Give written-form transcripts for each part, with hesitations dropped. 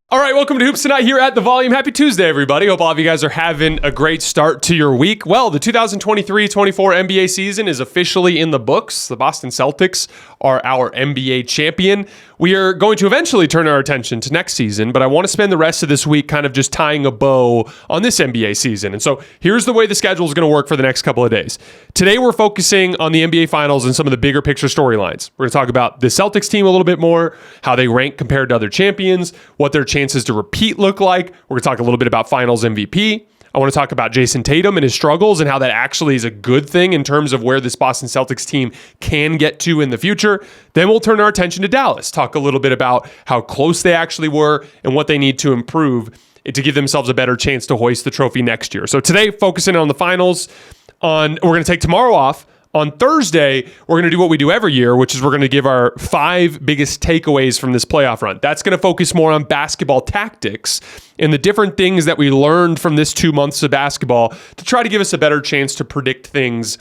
All right, welcome to Hoops Tonight here at The Volume. Happy Tuesday, everybody. Hope all of you guys are having a great start to your week. Well, the 2023-24 NBA season is officially in the books. The Boston Celtics are our NBA champion. We are going to eventually turn our attention to next season, but I want to spend the rest of this week kind of just tying a bow on this NBA season. And so here's the way the schedule is going to work for the next couple of days. Today, we're focusing on the NBA Finals and some of the bigger picture storylines. We're going to talk about the Celtics team a little bit more, how they rank compared to other champions, what their chances to repeat look like. We're going to talk a little bit about Finals MVP. I want to talk about Jayson Tatum and his struggles and how that actually is a good thing in terms of where this Boston Celtics team can get to in the future. Then we'll turn our attention to Dallas, talk a little bit about how close they actually were and what they need to improve to give themselves a better chance to hoist the trophy next year. So today, focusing on the Finals. We're going to take tomorrow off. On Thursday, we're going to do what we do every year, which is we're going to give our 5 biggest takeaways from this playoff run. That's going to focus more on basketball tactics and the different things that we learned from this 2 months of basketball to try to give us a better chance to predict things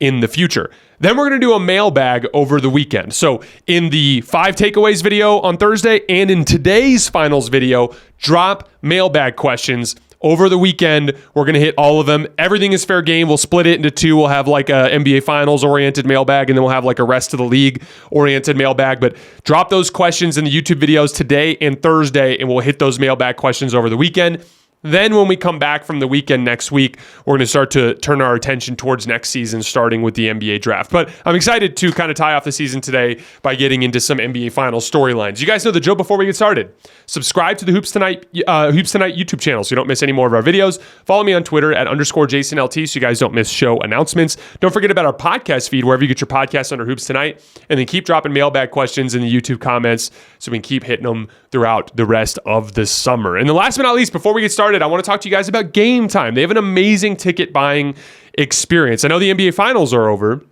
in the future. Then we're going to do a mailbag over the weekend. So in the 5 takeaways video on Thursday and in today's finals video, drop mailbag questions. Over the weekend, we're going to hit all of them. Everything is fair game. We'll split it into 2. We'll have like a NBA Finals-oriented mailbag, and then we'll have like a rest of the league-oriented mailbag. But drop those questions in the YouTube videos today and Thursday, and we'll hit those mailbag questions over the weekend. Then when we come back from the weekend next week, we're going to start to turn our attention towards next season, starting with the NBA draft. But I'm excited to kind of tie off the season today by getting into some NBA Finals storylines. You guys know the drill before we get started. Subscribe to the Hoops Tonight YouTube channel so you don't miss any more of our videos. Follow me on Twitter at _JasonLT so you guys don't miss show announcements. Don't forget about our podcast feed, wherever you get your podcasts under Hoops Tonight. And then keep dropping mailbag questions in the YouTube comments so we can keep hitting them throughout the rest of the summer. And then last but not least, before we get started, I want to talk to you guys about Game Time. They have an amazing ticket buying experience. I know the NBA Finals are over,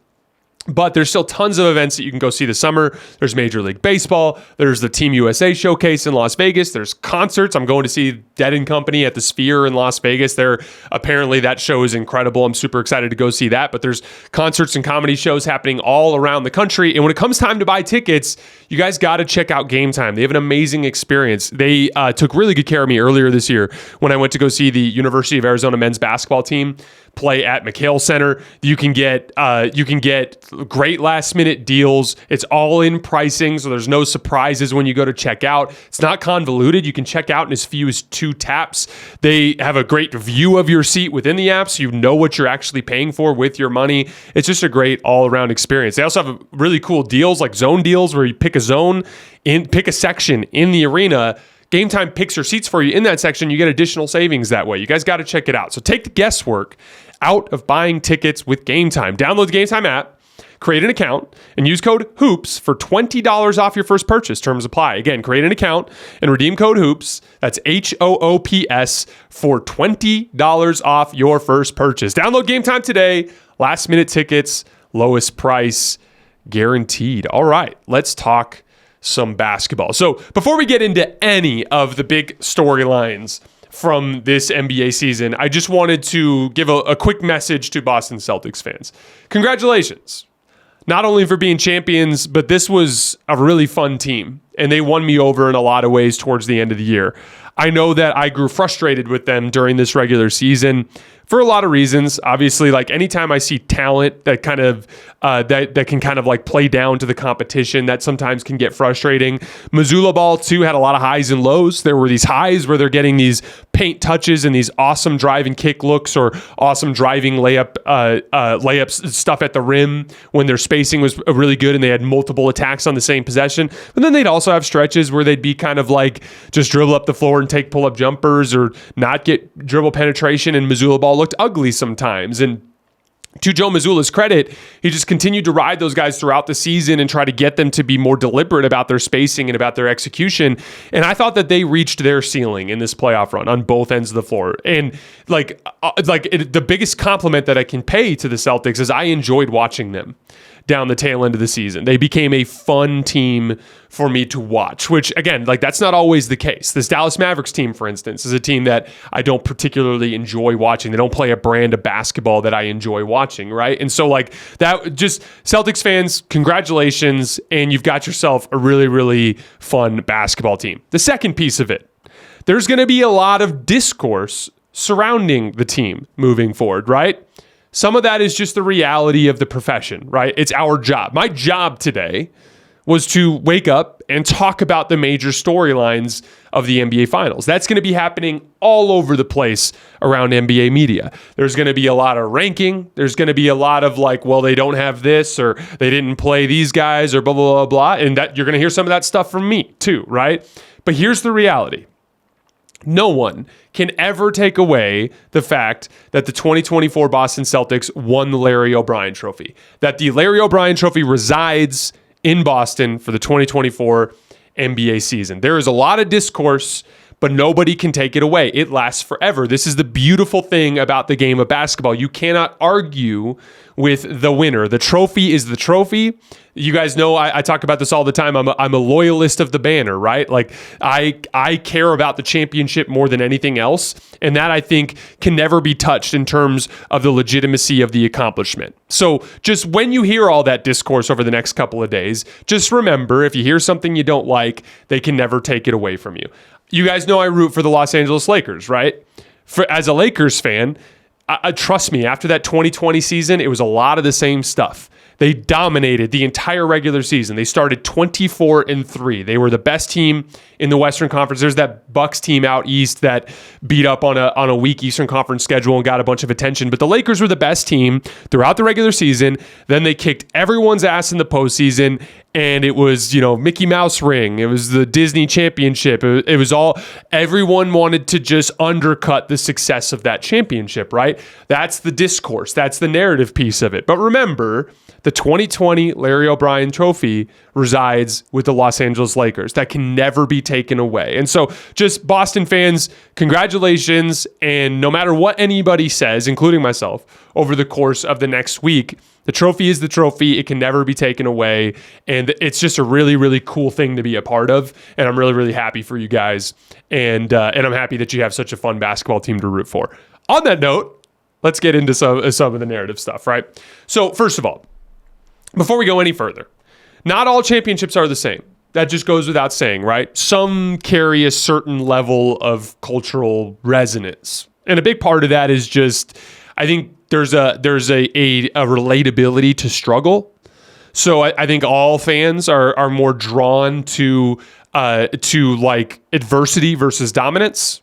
but there's still tons of events that you can go see this summer. There's Major League Baseball. There's the Team USA showcase in Las Vegas. There's concerts. I'm going to see Dead & Company at the Sphere in Las Vegas. Apparently that show is incredible. I'm super excited to go see that. But there's concerts and comedy shows happening all around the country. And when it comes time to buy tickets, you guys got to check out Game Time. They have an amazing experience. They took really good care of me earlier this year when I went to go see the University of Arizona men's basketball team play at McHale Center. You can get great last minute deals. It's all in pricing, so there's no surprises when you go to check out. It's not convoluted. You can check out in as few as 2 taps. They have a great view of your seat within the app, so you know what you're actually paying for with your money. It's just a great all-around experience. They also have really cool deals, like zone deals, where you pick a zone, pick a section in the arena. Game Time picks your seats for you in that section. You get additional savings that way. You guys got to check it out. So take the guesswork out of buying tickets with Game Time. Download the Game Time app, create an account, and use code HOOPS for $20 off your first purchase. Terms apply. Again, create an account and redeem code HOOPS. That's HOOPS for $20 off your first purchase. Download Game Time today. Last minute tickets, lowest price guaranteed. All right, let's talk some basketball. So before we get into any of the big storylines from this NBA season, I just wanted to give a quick message to Boston Celtics fans. Congratulations. Not only for being champions, but this was a really fun team, and they won me over in a lot of ways towards the end of the year. I know that I grew frustrated with them during this regular season for a lot of reasons. Obviously, like anytime I see talent that kind of that can kind of like play down to the competition, that sometimes can get frustrating. Mazzulla ball too had a lot of highs and lows. There were these highs where they're getting these paint touches and these awesome drive and kick looks or awesome driving layups stuff at the rim when their spacing was really good and they had multiple attacks on the same possession. But then they'd also have stretches where they'd be kind of like just dribble up the floor and take pull-up jumpers or not get dribble penetration, and Mazzulla ball looked ugly sometimes. And to Joe Mazzulla's credit, he just continued to ride those guys throughout the season and try to get them to be more deliberate about their spacing and about their execution. And I thought that they reached their ceiling in this playoff run on both ends of the floor. And the biggest compliment that I can pay to the Celtics is I enjoyed watching them down the tail end of the season. They became a fun team for me to watch, which again, like that's not always the case. This Dallas Mavericks team, for instance, is a team that I don't particularly enjoy watching. They don't play a brand of basketball that I enjoy watching, right? And so like that, just Celtics fans, congratulations, and you've got yourself a really, really fun basketball team. The second piece of it, there's going to be a lot of discourse surrounding the team moving forward, right? Some of that is just the reality of the profession, right? It's our job. My job today was to wake up and talk about the major storylines of the NBA Finals. That's going to be happening all over the place around NBA media. There's going to be a lot of ranking. There's going to be a lot of like, well, they don't have this, or they didn't play these guys, or blah, blah, blah, blah. And that you're going to hear some of that stuff from me too, right? But here's the reality. No one can ever take away the fact that the 2024 Boston Celtics won the Larry O'Brien Trophy, that the Larry O'Brien Trophy resides in Boston for the 2024 NBA season. There is a lot of discourse, but nobody can take it away. It lasts forever. This is the beautiful thing about the game of basketball. You cannot argue with the winner. The trophy is the trophy. You guys know I talk about this all the time. I'm a loyalist of the banner, right? Like I care about the championship more than anything else. And that, I think, can never be touched in terms of the legitimacy of the accomplishment. So just when you hear all that discourse over the next couple of days, just remember, if you hear something you don't like, they can never take it away from you. You guys know I root for the Los Angeles Lakers, right? As a Lakers fan, trust me, after that 2020 season, it was a lot of the same stuff. They dominated the entire regular season. They started 24-3. They were the best team in the Western Conference. There's that Bucks team out east that beat up on a weak Eastern Conference schedule and got a bunch of attention. But the Lakers were the best team throughout the regular season. Then they kicked everyone's ass in the postseason, and it was, Mickey Mouse ring. It was the Disney championship. It was all, everyone wanted to just undercut the success of that championship, right? That's the discourse. That's the narrative piece of it. But remember, the 2020 Larry O'Brien Trophy resides with the Los Angeles Lakers. That can never be taken away. And so just Boston fans, congratulations. And no matter what anybody says, including myself, over the course of the next week, the trophy is the trophy. It can never be taken away. And it's just a really, really cool thing to be a part of. And I'm really, really happy for you guys. And I'm happy that you have such a fun basketball team to root for. On that note, let's get into some of the narrative stuff, right? So first of all, before we go any further, not all championships are the same. That just goes without saying, right? Some carry a certain level of cultural resonance. And a big part of that is just, I think there's a relatability to struggle. So I think all fans are more drawn to like adversity versus dominance.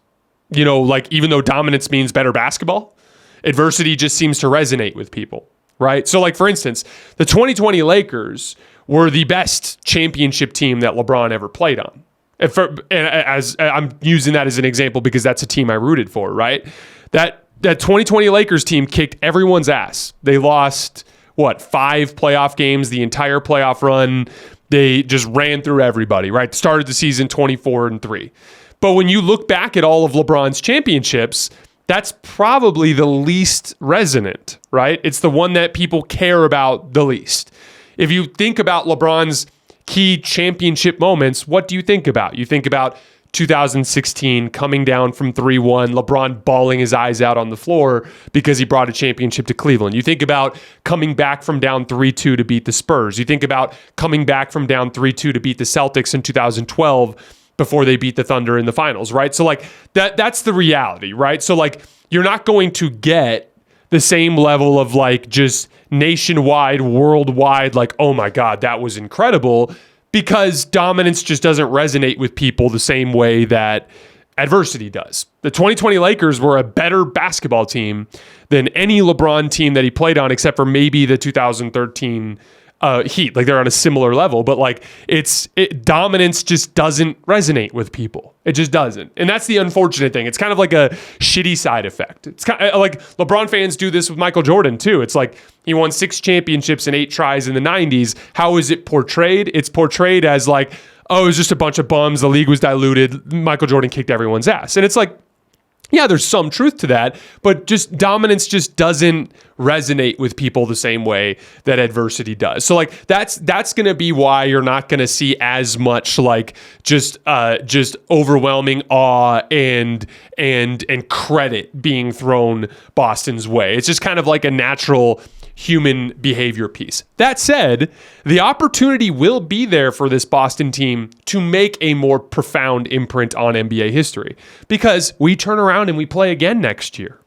Like even though dominance means better basketball, adversity just seems to resonate with people. Right. So like, for instance, the 2020 Lakers were the best championship team that LeBron ever played on. And as I'm using that as an example because that's a team I rooted for. Right. That 2020 Lakers team kicked everyone's ass. They lost, 5 playoff games, the entire playoff run. They just ran through everybody. Right. Started the season 24-3. But when you look back at all of LeBron's championships, that's probably the least resonant, right? It's the one that people care about the least. If you think about LeBron's key championship moments, what do you think about? You think about 2016 coming down from 3-1, LeBron bawling his eyes out on the floor because he brought a championship to Cleveland. You think about coming back from down 3-2 to beat the Spurs. You think about coming back from down 3-2 to beat the Celtics in 2012 before they beat the Thunder in the finals, right? So like that's the reality, right? So like you're not going to get the same level of like just nationwide, worldwide, like, oh my God, that was incredible, because dominance just doesn't resonate with people the same way that adversity does. The 2020 Lakers were a better basketball team than any LeBron team that he played on, except for maybe the 2013 Heat. Like they're on a similar level, but like dominance just doesn't resonate with people. It just doesn't. And that's the unfortunate thing. It's kind of like a shitty side effect. It's kind of like LeBron fans do this with Michael Jordan too. It's like he won 6 championships and 8 tries in the 90s. How is it portrayed? It's portrayed as like, oh, it was just a bunch of bums. The league was diluted. Michael Jordan kicked everyone's ass. And it's like, yeah, there's some truth to that, but just dominance just doesn't resonate with people the same way that adversity does. So like that's going to be why you're not going to see as much like just overwhelming awe and credit being thrown Boston's way. It's just kind of like a natural human behavior piece. That said, the opportunity will be there for this Boston team to make a more profound imprint on NBA history because we turn around and we play again next year.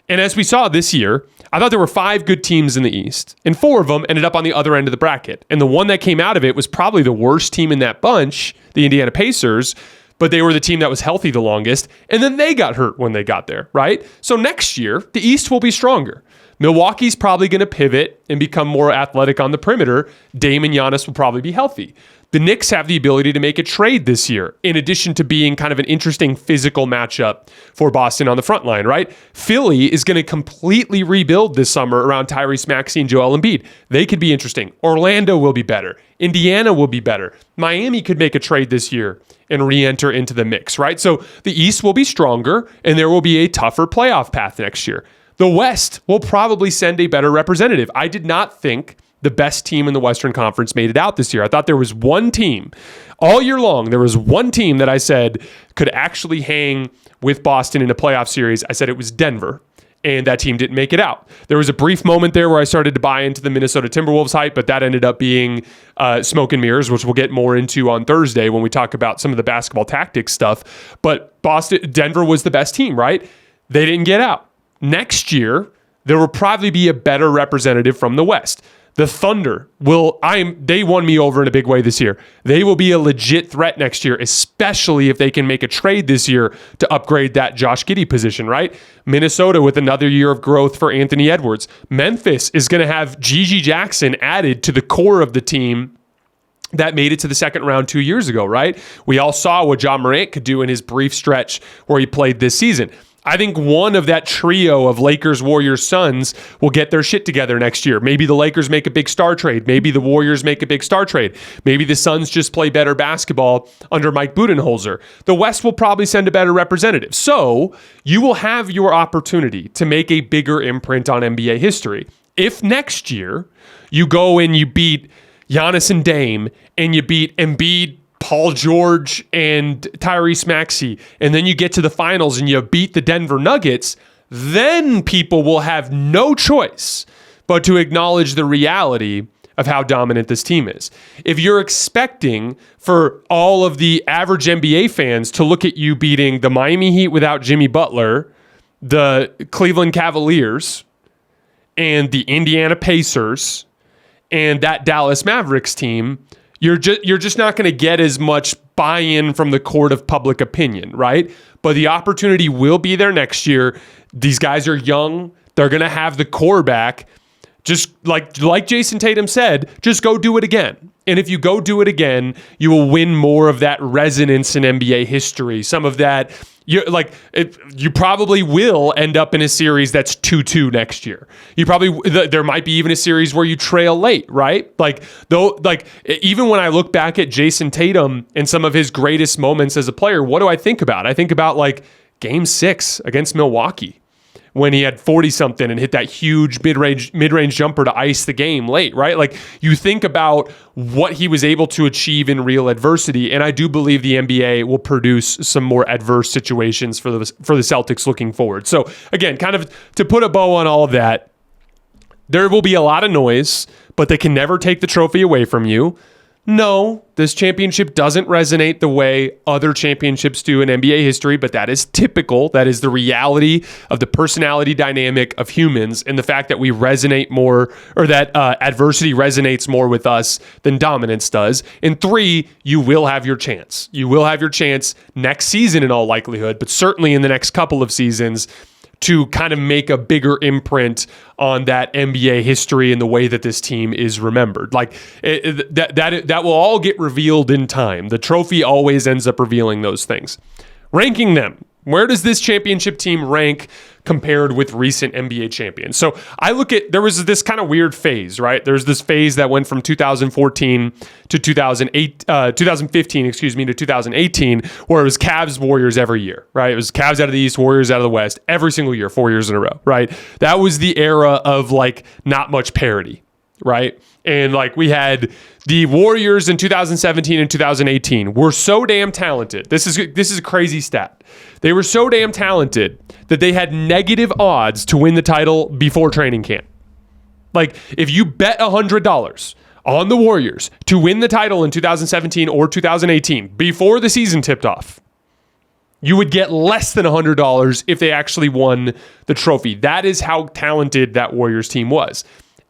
And as we saw this year, I thought there were 5 good teams in the East, and 4 of them ended up on the other end of the bracket. And the one that came out of it was probably the worst team in that bunch, the Indiana Pacers, but they were the team that was healthy the longest, and then they got hurt when they got there, right? So next year, the East will be stronger. Milwaukee's probably going to pivot and become more athletic on the perimeter. Dame and Giannis will probably be healthy. The Knicks have the ability to make a trade this year, in addition to being kind of an interesting physical matchup for Boston on the front line, right? Philly is going to completely rebuild this summer around Tyrese Maxey and Joel Embiid. They could be interesting. Orlando will be better. Indiana will be better. Miami could make a trade this year and re-enter into the mix, right? So the East will be stronger, and there will be a tougher playoff path next year. The West will probably send a better representative. I did not think the best team in the Western Conference made it out this year. I thought there was one team all year long. There was one team that I said could actually hang with Boston in a playoff series. I said it was Denver, and that team didn't make it out. There was a brief moment there where I started to buy into the Minnesota Timberwolves hype, but that ended up being smoke and mirrors, which we'll get more into on Thursday when we talk about some of the basketball tactics stuff. But Denver was the best team, right? They didn't get out. Next year, there will probably be a better representative from the West. The Thunder they won me over in a big way this year. They will be a legit threat next year, especially if they can make a trade this year to upgrade that Josh Giddey position, right? Minnesota with another year of growth for Anthony Edwards. Memphis is going to have Gigi Jackson added to the core of the team that made it to the second round 2 years ago, right? We all saw what Ja Morant could do in his brief stretch where he played this season. I think one of that trio of Lakers, Warriors, Suns will get their shit together next year. Maybe the Lakers make a big star trade. Maybe the Warriors make a big star trade. Maybe the Suns just play better basketball under Mike Budenholzer. The West will probably send a better representative. So you will have your opportunity to make a bigger imprint on NBA history. If next year you go and you beat Giannis and Dame and you beat Embiid, Paul George, and Tyrese Maxey, and then you get to the finals and you beat the Denver Nuggets, then people will have no choice but to acknowledge the reality of how dominant this team is. If you're expecting for all of the average NBA fans to look at you beating the Miami Heat without Jimmy Butler, the Cleveland Cavaliers, and the Indiana Pacers, and that Dallas Mavericks team, you're just not going to get as much buy-in from the court of public opinion, right? But the opportunity will be there next year. These guys are young. They're going to have the core back. Just like Jayson Tatum said, just go do it again. And if you go do it again, you will win more of that resonance in NBA history. Some of that, you probably will end up in a series that's 2-2 next year. There might be even a series where you trail late, right? Even when I look back at Jayson Tatum and some of his greatest moments as a player, what do I think about? I think about Game 6 against Milwaukee, when he had 40-something and hit that huge mid-range jumper to ice the game late, right? You think about what he was able to achieve in real adversity, and I do believe the NBA will produce some more adverse situations for the Celtics looking forward. So again, kind of to put a bow on all of that, there will be a lot of noise, but they can never take the trophy away from you. No, this championship doesn't resonate the way other championships do in NBA history, but that is typical. That is the reality of the personality dynamic of humans and the fact that we resonate more, or that adversity resonates more with us than dominance does. And 3, you will have your chance. You will have your chance next season in all likelihood, but certainly in the next couple of seasons to kind of make a bigger imprint on that NBA history and the way that this team is remembered. That will all get revealed in time. The trophy always ends up revealing those things. Ranking them. Where does this championship team rank compared with recent NBA champions? So I look at, there was this kind of weird phase, right? There's this phase that went from 2014 to 2015, to 2018, where it was Cavs, Warriors every year, right? It was Cavs out of the East, Warriors out of the West every single year, 4 years in a row, right? That was the era of not much parity, right? And we had the Warriors in 2017 and 2018 were so damn talented. This is a crazy stat. They were so damn talented that they had negative odds to win the title before training camp. Like, if you bet $100 on the Warriors to win the title in 2017 or 2018 before the season tipped off, you would get less than $100 if they actually won the trophy. That is how talented that Warriors team was.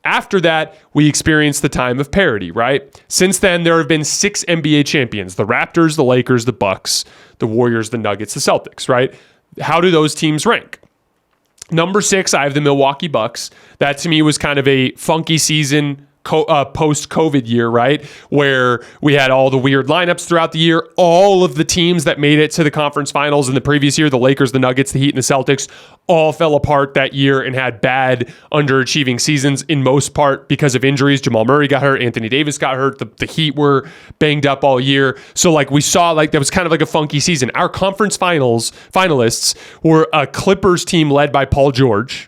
After that, we experienced the time of parity, right? Since then, there have been 6 NBA champions: the Raptors, the Lakers, the Bucks, the Warriors, the Nuggets, the Celtics, right? How do those teams rank? Number 6, I have the Milwaukee Bucks. That to me was kind of a funky season, post-COVID year, right? Where we had all the weird lineups throughout the year. All of the teams that made it to the conference finals in the previous year, the Lakers, the Nuggets, the Heat, and the Celtics, all fell apart that year and had bad, underachieving seasons, in most part because of injuries. Jamal Murray got hurt. Anthony Davis got hurt. The Heat were banged up all year. So like we saw, like that was kind of like a funky season. Our conference finalists were a Clippers team led by Paul George,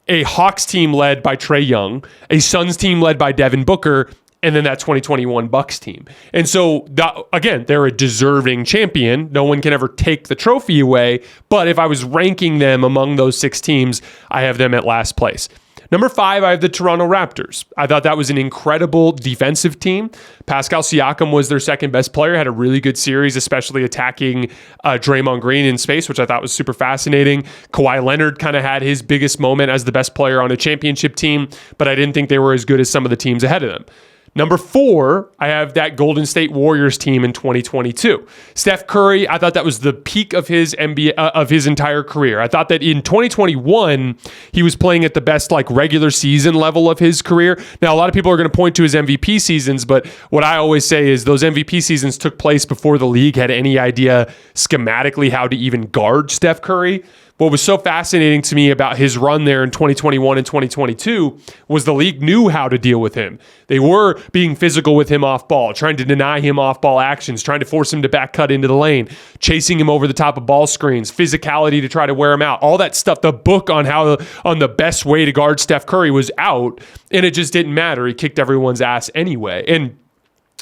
a Hawks team led by Trae Young, a Suns team led by Devin Booker, and then that 2021 Bucks team. And so, again, they're a deserving champion. No one can ever take the trophy away. But if I was ranking them among those 6 teams, I have them at last place. Number 5, I have the Toronto Raptors. I thought that was an incredible defensive team. Pascal Siakam was their second best player, had a really good series, especially attacking Draymond Green in space, which I thought was super fascinating. Kawhi Leonard kind of had his biggest moment as the best player on a championship team, but I didn't think they were as good as some of the teams ahead of them. Number 4, I have that Golden State Warriors team in 2022. Steph Curry, I thought that was the peak of his NBA of his entire career. I thought that in 2021 he was playing at the best like regular season level of his career. Now a lot of people are going to point to his MVP seasons, but what I always say is those MVP seasons took place before the league had any idea schematically how to even guard Steph Curry. What was so fascinating to me about his run there in 2021 and 2022 was the league knew how to deal with him. They were being physical with him off ball, trying to deny him off ball actions, trying to force him to back cut into the lane, chasing him over the top of ball screens, physicality to try to wear him out. All that stuff, the book on the best way to guard Steph Curry was out, and it just didn't matter. He kicked everyone's ass anyway. And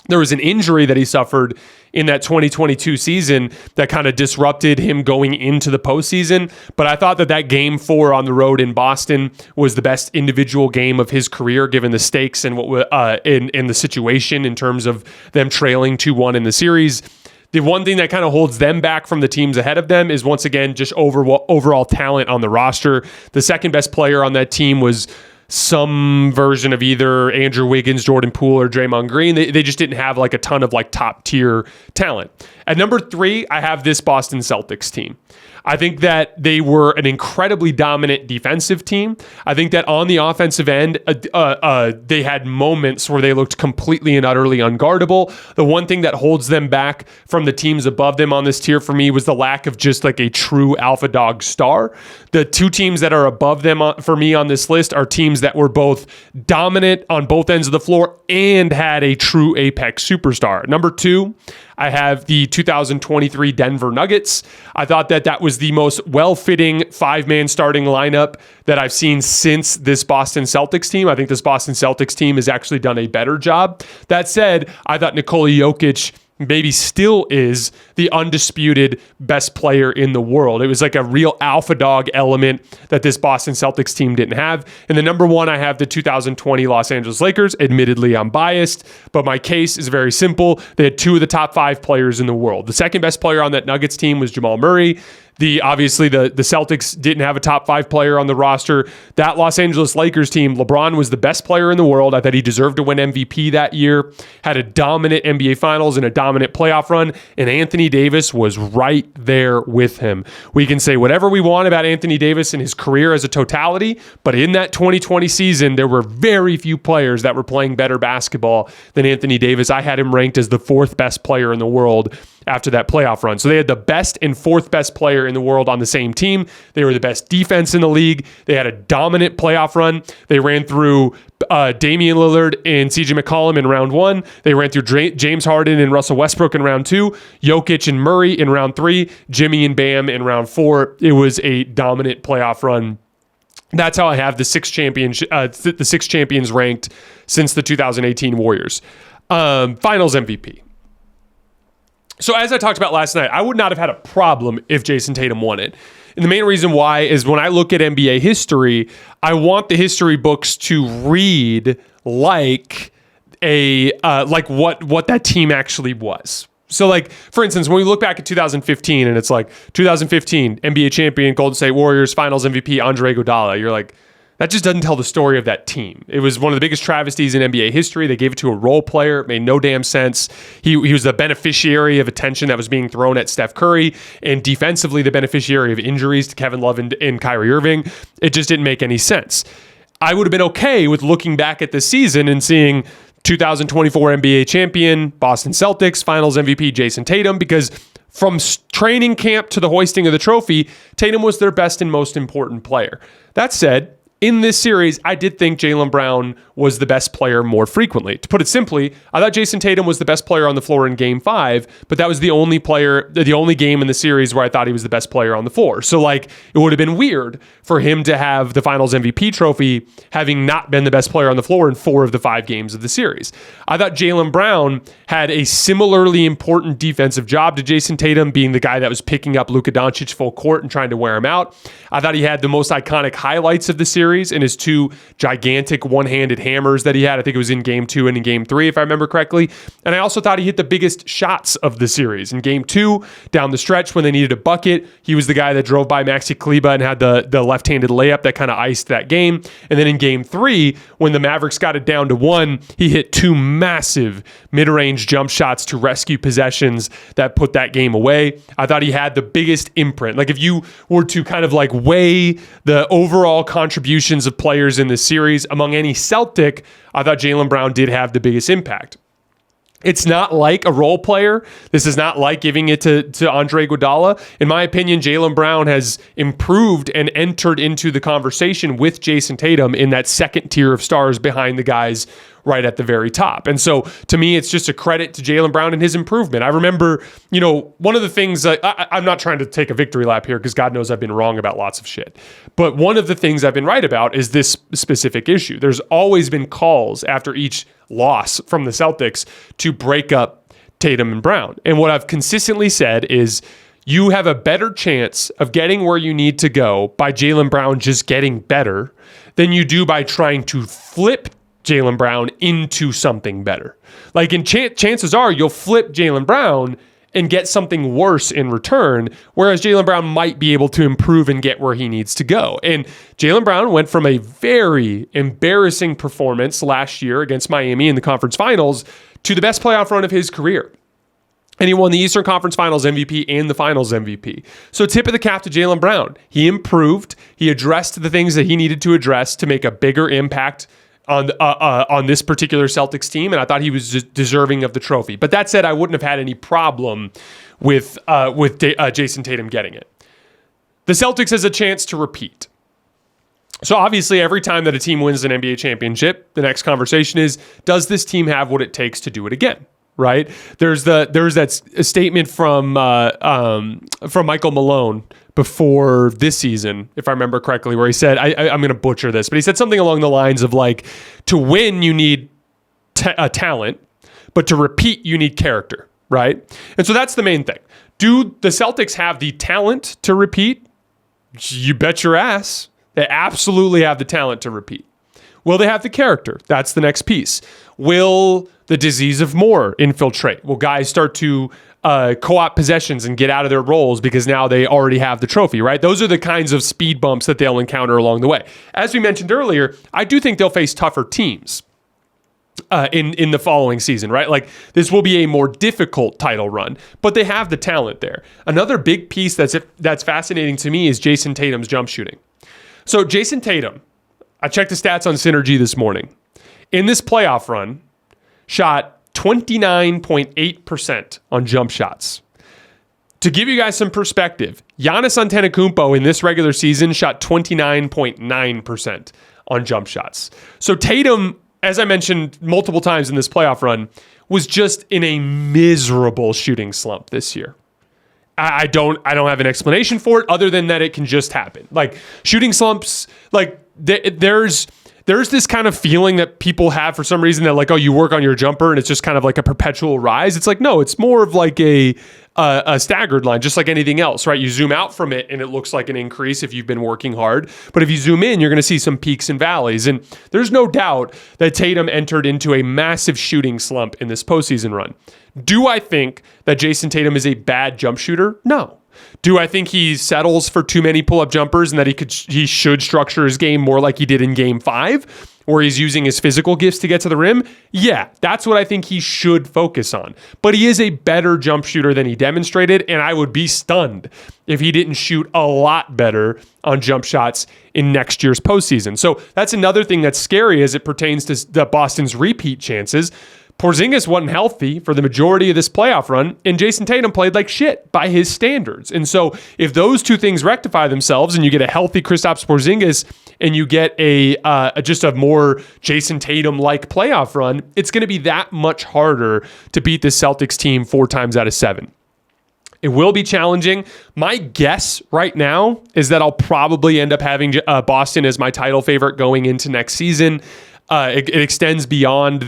there was an injury that he suffered in that 2022 season that kind of disrupted him going into the postseason. But I thought that game 4 on the road in Boston was the best individual game of his career, given the stakes and what in the situation in terms of them trailing 2-1 in the series. The one thing that kind of holds them back from the teams ahead of them is, once again, just overall talent on the roster. The second best player on that team was some version of either Andrew Wiggins, Jordan Poole, or Draymond Green. They just didn't have like a ton of like top tier talent. At number 3, I have this Boston Celtics team. I think that they were an incredibly dominant defensive team. I think that on the offensive end, they had moments where they looked completely and utterly unguardable. The one thing that holds them back from the teams above them on this tier for me was the lack of just like a true alpha dog star. The 2 teams that are above them for me on this list are teams that were both dominant on both ends of the floor and had a true apex superstar. Number 2, I have the 2023 Denver Nuggets. I thought that was the most well-fitting 5-man starting lineup that I've seen since this Boston Celtics team. I think this Boston Celtics team has actually done a better job. That said, I thought Nikola Jokic maybe still is the undisputed best player in the world. It was like a real alpha dog element that this Boston Celtics team didn't have. And the number 1, I have the 2020 Los Angeles Lakers. Admittedly, I'm biased, but my case is very simple. They had 2 of the top 5 players in the world. The second best player on that Nuggets team was Jamal Murray. Obviously, the Celtics didn't have a top 5 player on the roster. That Los Angeles Lakers team, LeBron was the best player in the world. I thought he deserved to win MVP that year. Had a dominant NBA Finals and a dominant playoff run, and Anthony Davis was right there with him. We can say whatever we want about Anthony Davis and his career as a totality, but in that 2020 season, there were very few players that were playing better basketball than Anthony Davis. I had him ranked as the 4th best player in the world after that playoff run. So they had the best and 4th best player in the world on the same team. They were the best defense in the league. They had a dominant playoff run. They ran through Damian Lillard and CJ McCollum in round 1. They ran through James Harden and Russell Westbrook in round 2, Jokic and Murray in round 3, Jimmy and Bam in round 4. It was a dominant playoff run. That's how I have the 6 champions ranked since the 2018 Warriors. Finals MVP. So as I talked about last night, I would not have had a problem if Jayson Tatum won it. And the main reason why is when I look at NBA history, I want the history books to read like what that team actually was. So like, for instance, when we look back at 2015 and it's like 2015 NBA champion, Golden State Warriors, finals MVP, Andre Iguodala, you're like, that just doesn't tell the story of that team. It was one of the biggest travesties in NBA history. They gave it to a role player. It made no damn sense. He was the beneficiary of attention that was being thrown at Steph Curry, and defensively the beneficiary of injuries to Kevin Love and Kyrie Irving. It just didn't make any sense. I would have been okay with looking back at this season and seeing 2024 NBA champion, Boston Celtics, finals MVP, Jayson Tatum, because from training camp to the hoisting of the trophy, Tatum was their best and most important player. That said, in this series, I did think Jaylen Brown was the best player more frequently. To put it simply, I thought Jayson Tatum was the best player on the floor in Game 5, but that was the only game in the series where I thought he was the best player on the floor. So, like, it would have been weird for him to have the Finals MVP trophy having not been the best player on the floor in 4 of the 5 games of the series. I thought Jaylen Brown had a similarly important defensive job to Jayson Tatum, being the guy that was picking up Luka Doncic full court and trying to wear him out. I thought he had the most iconic highlights of the series in his 2 gigantic one-handed hammers that he had. I think it was in Game 2 and in Game 3, if I remember correctly. And I also thought he hit the biggest shots of the series. In Game 2, down the stretch when they needed a bucket, he was the guy that drove by Maxi Kleber and had the left-handed layup that kind of iced that game. And then in Game 3, when the Mavericks got it down to 1, he hit 2 massive mid-range jump shots to rescue possessions that put that game away. I thought he had the biggest imprint. Like, if you were to kind of like weigh the overall contributions of players in this series among any Celtic, I thought Jaylen Brown did have the biggest impact. It's not like a role player. This is not like giving it to Andre Iguodala. In my opinion, Jaylen Brown has improved and entered into the conversation with Jayson Tatum in that second tier of stars behind the guys right at the very top. And so to me, it's just a credit to Jaylen Brown and his improvement. I remember, one of the things, I'm not trying to take a victory lap here because God knows I've been wrong about lots of shit. But one of the things I've been right about is this specific issue. There's always been calls after each loss from the Celtics to break up Tatum and Brown. And what I've consistently said is you have a better chance of getting where you need to go by Jaylen Brown just getting better than you do by trying to flip Jaylen Brown into something better. Like, in chances are you'll flip Jaylen Brown and get something worse in return, whereas Jaylen Brown might be able to improve and get where he needs to go. And Jaylen Brown went from a very embarrassing performance last year against Miami in the conference finals to the best playoff run of his career. And he won the Eastern Conference Finals MVP and the Finals MVP. So tip of the cap to Jaylen Brown. He improved. He addressed the things that he needed to address to make a bigger impact on this particular Celtics team, and I thought he was deserving of the trophy. But that said, I wouldn't have had any problem with Jayson Tatum getting it. The Celtics has a chance to repeat. So obviously, every time that a team wins an NBA championship, the next conversation is, does this team have what it takes to do it again? Right? There's that statement from Michael Malone before this season, if I remember correctly, where he said, I'm going to butcher this, but he said something along the lines of like, to win, you need talent, but to repeat, you need character, right? And so that's the main thing. Do the Celtics have the talent to repeat? You bet your ass. They absolutely have the talent to repeat. Will they have the character? That's the next piece. Will the disease of more infiltrate? Will guys start to co-op possessions and get out of their roles because now they already have the trophy, right? Those are the kinds of speed bumps that they'll encounter along the way. As we mentioned earlier, I do think they'll face tougher teams in the following season, right? Like, this will be a more difficult title run, but they have the talent there. Another big piece that's fascinating to me is Jayson Tatum's jump shooting. So Jayson Tatum, I checked the stats on Synergy this morning. In this playoff run, shot 29.8% on jump shots. To give you guys some perspective, Giannis Antetokounmpo in this regular season shot 29.9% on jump shots. So Tatum, as I mentioned multiple times in this playoff run, was just in a miserable shooting slump this year. I don't have an explanation for it other than that it can just happen. Like, shooting slumps, like, there's this kind of feeling that people have for some reason that like, oh, you work on your jumper and it's just kind of like a perpetual rise. It's like, no, it's more of like a staggered line, just like anything else, right? You zoom out from it and it looks like an increase if you've been working hard. But if you zoom in, you're going to see some peaks and valleys. And there's no doubt that Tatum entered into a massive shooting slump in this postseason run. Do I think that Jayson Tatum is a bad jump shooter? No. Do I think he settles for too many pull-up jumpers and that he should structure his game more like he did in Game 5, where he's using his physical gifts to get to the rim? Yeah, that's what I think he should focus on. But he is a better jump shooter than he demonstrated, and I would be stunned if he didn't shoot a lot better on jump shots in next year's postseason. So that's another thing that's scary as it pertains to the Boston's repeat chances. Porzingis wasn't healthy for the majority of this playoff run, and Jayson Tatum played like shit by his standards. And so if those two things rectify themselves and you get a healthy Kristaps Porzingis and you get just a more Jayson Tatum-like playoff run, it's going to be that much harder to beat the Celtics team 4 times out of 7. It will be challenging. My guess right now is that I'll probably end up having Boston as my title favorite going into next season. It extends beyond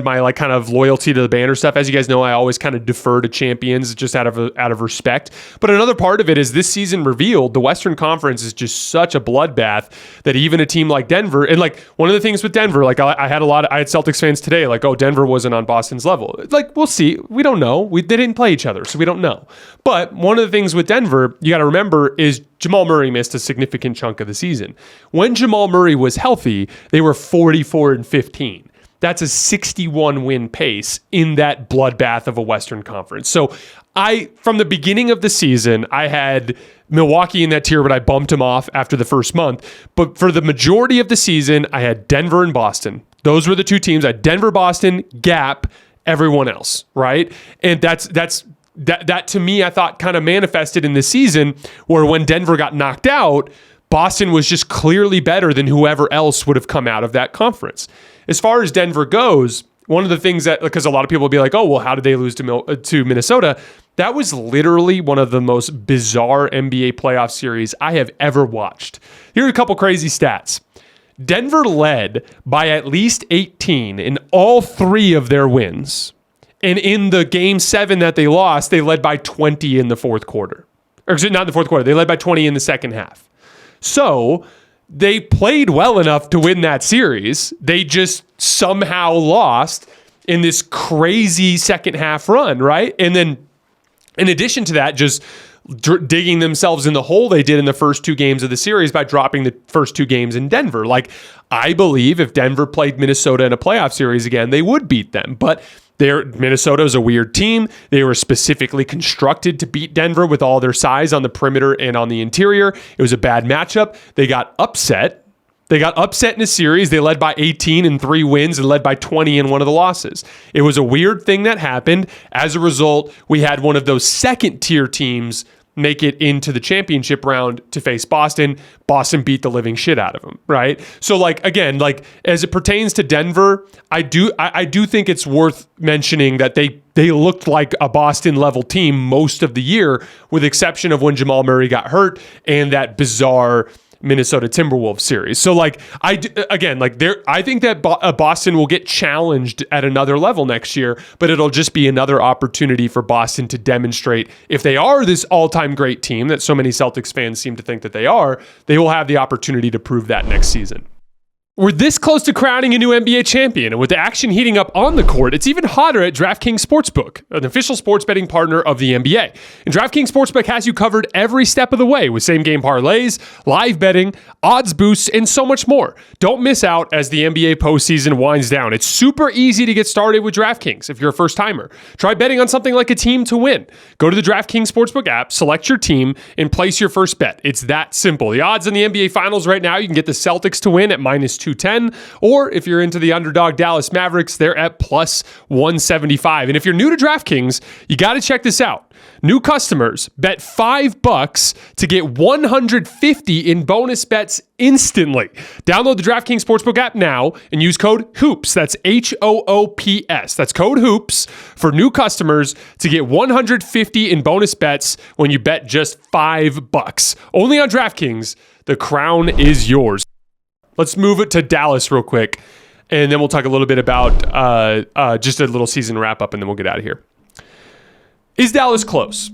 my like kind of loyalty to the banner stuff. As you guys know, I always kind of defer to champions just out of respect. But another part of it is this season revealed the Western Conference is just such a bloodbath that even a team like Denver, and like one of the things with Denver, like I had Celtics fans today like, oh, Denver wasn't on Boston's level. Like, we'll see. We don't know. They didn't play each other, so we don't know. But one of the things with Denver you got to remember is Jamal Murray missed a significant chunk of the season. When Jamal Murray was healthy, they were 44-15. That's a 61-win pace in that bloodbath of a Western Conference. So from the beginning of the season, I had Milwaukee in that tier, but I bumped them off after the first month. But for the majority of the season, I had Denver and Boston. Those were the two teams. I had Denver, Boston, gap, everyone else, right? And that to me, I thought kind of manifested in the season where when Denver got knocked out, Boston was just clearly better than whoever else would have come out of that conference. As far as Denver goes, one of the things that, because a lot of people will be like, oh, well, how did they lose to Minnesota? That was literally one of the most bizarre NBA playoff series I have ever watched. Here are a couple crazy stats. Denver led by at least 18 in all 3 of their wins. And in the Game 7 that they lost, they led by 20 in the fourth quarter. Or not in the fourth quarter. They led by 20 in the second half. So they played well enough to win that series. They just somehow lost in this crazy second half run, right? And then in addition to that, just digging themselves in the hole they did in the first 2 games of the series by dropping the first 2 games in Denver. Like, I believe if Denver played Minnesota in a playoff series again, they would beat them. But Minnesota is a weird team. They were specifically constructed to beat Denver with all their size on the perimeter and on the interior. It was a bad matchup. They got upset. They got upset in a series. They led by 18 in 3 wins and led by 20 in one of the losses. It was a weird thing that happened. As a result, we had one of those second-tier teams make it into the championship round to face Boston. Boston beat the living shit out of them, right? So, like, again, like as it pertains to Denver, I do think it's worth mentioning that they looked like a Boston level team most of the year, with exception of when Jamal Murray got hurt and that bizarre Minnesota Timberwolves series. So like I think that Boston will get challenged at another level next year, but it'll just be another opportunity for Boston to demonstrate if they are this all-time great team that so many Celtics fans seem to think that they are, they will have the opportunity to prove that next season. We're this close to crowning a new NBA champion, and with the action heating up on the court, it's even hotter at DraftKings Sportsbook, an official sports betting partner of the NBA. And DraftKings Sportsbook has you covered every step of the way with same-game parlays, live betting, odds boosts, and so much more. Don't miss out as the NBA postseason winds down. It's super easy to get started with DraftKings if you're a first-timer. Try betting on something like a team to win. Go to the DraftKings Sportsbook app, select your team, and place your first bet. It's that simple. The odds in the NBA Finals right now, you can get the Celtics to win at -200. 210. Or if you're into the underdog Dallas Mavericks, they're at plus 175. And if you're new to DraftKings, you got to check this out. New customers bet $5 to get 150 in bonus bets instantly. Download the DraftKings Sportsbook app now and use code HOOPS. That's HOOPS. That's code HOOPS for new customers to get 150 in bonus bets when you bet just $5. Only on DraftKings. The crown is yours. Let's move it to Dallas real quick, and then we'll talk a little bit about just a little season wrap up, and then we'll get out of here. Is Dallas close?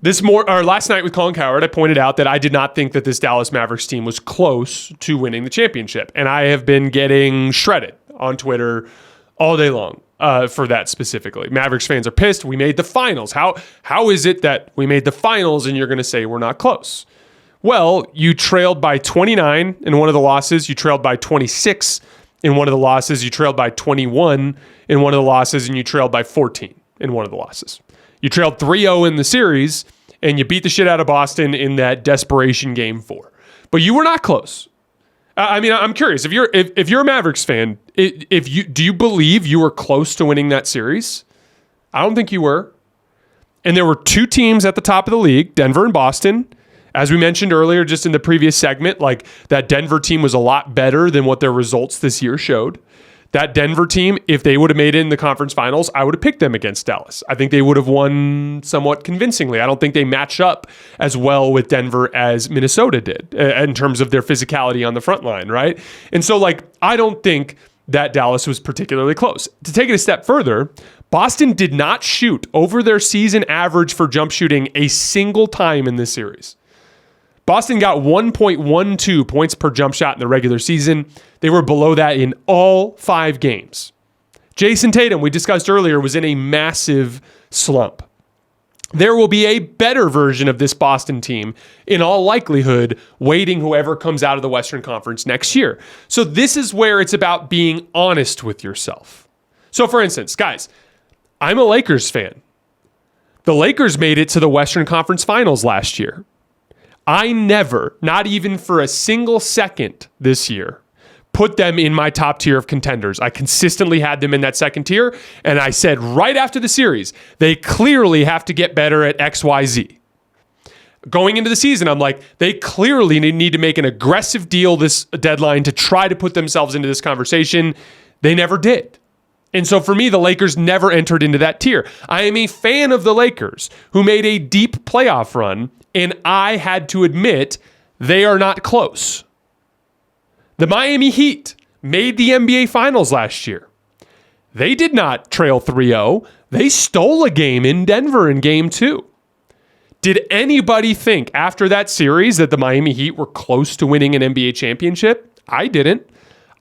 Last night with Colin Cowherd, I pointed out that I did not think that this Dallas Mavericks team was close to winning the championship. And I have been getting shredded on Twitter all day long for that specifically. Mavericks fans are pissed. We made the finals. How is it that we made the finals and you're going to say we're not close? Well, you trailed by 29 in one of the losses. You trailed by 26 in one of the losses. You trailed by 21 in one of the losses. And you trailed by 14 in one of the losses. You trailed 3-0 in the series, and you beat the shit out of Boston in that desperation game 4. But you were not close. I'm curious if you're a Mavericks fan, do you believe you were close to winning that series? I don't think you were. And there were 2 teams at the top of the league, Denver and Boston. As we mentioned earlier, just in the previous segment, like that Denver team was a lot better than what their results this year showed. That Denver team, if they would have made it in the conference finals, I would have picked them against Dallas. I think they would have won somewhat convincingly. I don't think they match up as well with Denver as Minnesota did in terms of their physicality on the front line, right? And so, I don't think that Dallas was particularly close. To take it a step further, Boston did not shoot over their season average for jump shooting a single time in this series. Boston got 1.12 points per jump shot in the regular season. They were below that in all 5 games. Jayson Tatum, we discussed earlier, was in a massive slump. There will be a better version of this Boston team, in all likelihood, waiting whoever comes out of the Western Conference next year. So this is where it's about being honest with yourself. So for instance, guys, I'm a Lakers fan. The Lakers made it to the Western Conference Finals last year. I never, not even for a single second this year, put them in my top tier of contenders. I consistently had them in that second tier, and I said right after the series, they clearly have to get better at XYZ. Going into the season, I'm like, they clearly need to make an aggressive deal this deadline to try to put themselves into this conversation. They never did. And so for me, the Lakers never entered into that tier. I am a fan of the Lakers, who made a deep playoff run, and I had to admit they are not close. The Miami Heat made the NBA Finals last year. They did not trail 3-0. They stole a game in Denver in Game 2. Did anybody think after that series that the Miami Heat were close to winning an NBA championship? I didn't.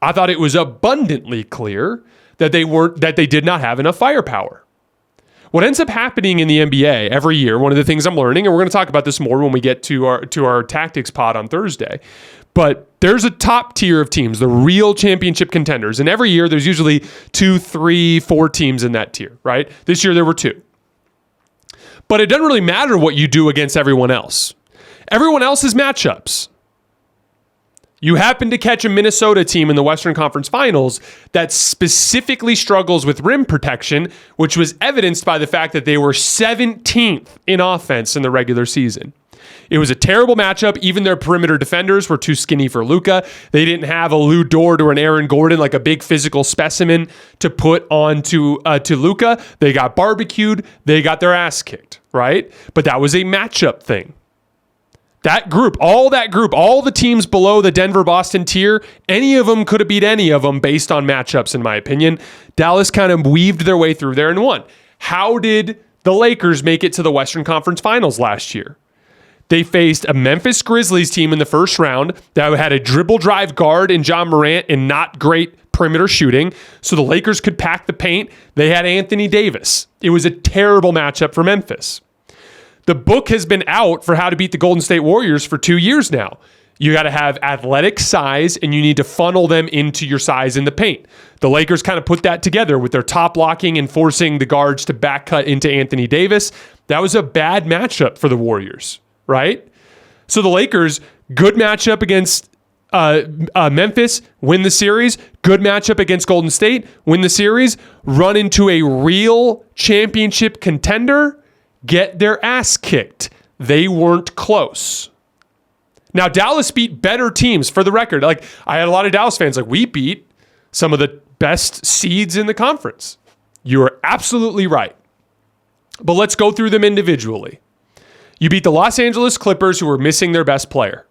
I thought it was abundantly clear that they did not have enough firepower. What ends up happening in the NBA every year, one of the things I'm learning, and we're going to talk about this more when we get to our tactics pod on Thursday, but there's a top tier of teams, the real championship contenders, and every year there's usually 2, 3, 4 teams in that tier, right? This year there were 2. But it doesn't really matter what you do against everyone else. Everyone else's matchups. You happen to catch a Minnesota team in the Western Conference Finals that specifically struggles with rim protection, which was evidenced by the fact that they were 17th in offense in the regular season. It was a terrible matchup. Even their perimeter defenders were too skinny for Luka. They didn't have a Lou Dort or an Aaron Gordon, like a big physical specimen, to put on to Luka. They got barbecued. They got their ass kicked, right? But that was a matchup thing. That group, all the teams below the Denver-Boston tier, any of them could have beat any of them based on matchups, in my opinion. Dallas kind of weaved their way through there and won. How did the Lakers make it to the Western Conference Finals last year? They faced a Memphis Grizzlies team in the first round that had a dribble drive guard in John Morant and not great perimeter shooting, so the Lakers could pack the paint. They had Anthony Davis. It was a terrible matchup for Memphis. The book has been out for how to beat the Golden State Warriors for 2 years now. You got to have athletic size, and you need to funnel them into your size in the paint. The Lakers kind of put that together with their top blocking and forcing the guards to back cut into Anthony Davis. That was a bad matchup for the Warriors, right? So the Lakers, good matchup against Memphis, win the series. Good matchup against Golden State, win the series. Run into a real championship contender, get their ass kicked. They weren't close. Now, Dallas beat better teams, for the record. Like, I had a lot of Dallas fans like, we beat some of the best seeds in the conference. You are absolutely right. But let's go through them individually. You beat the Los Angeles Clippers, who were missing their best player.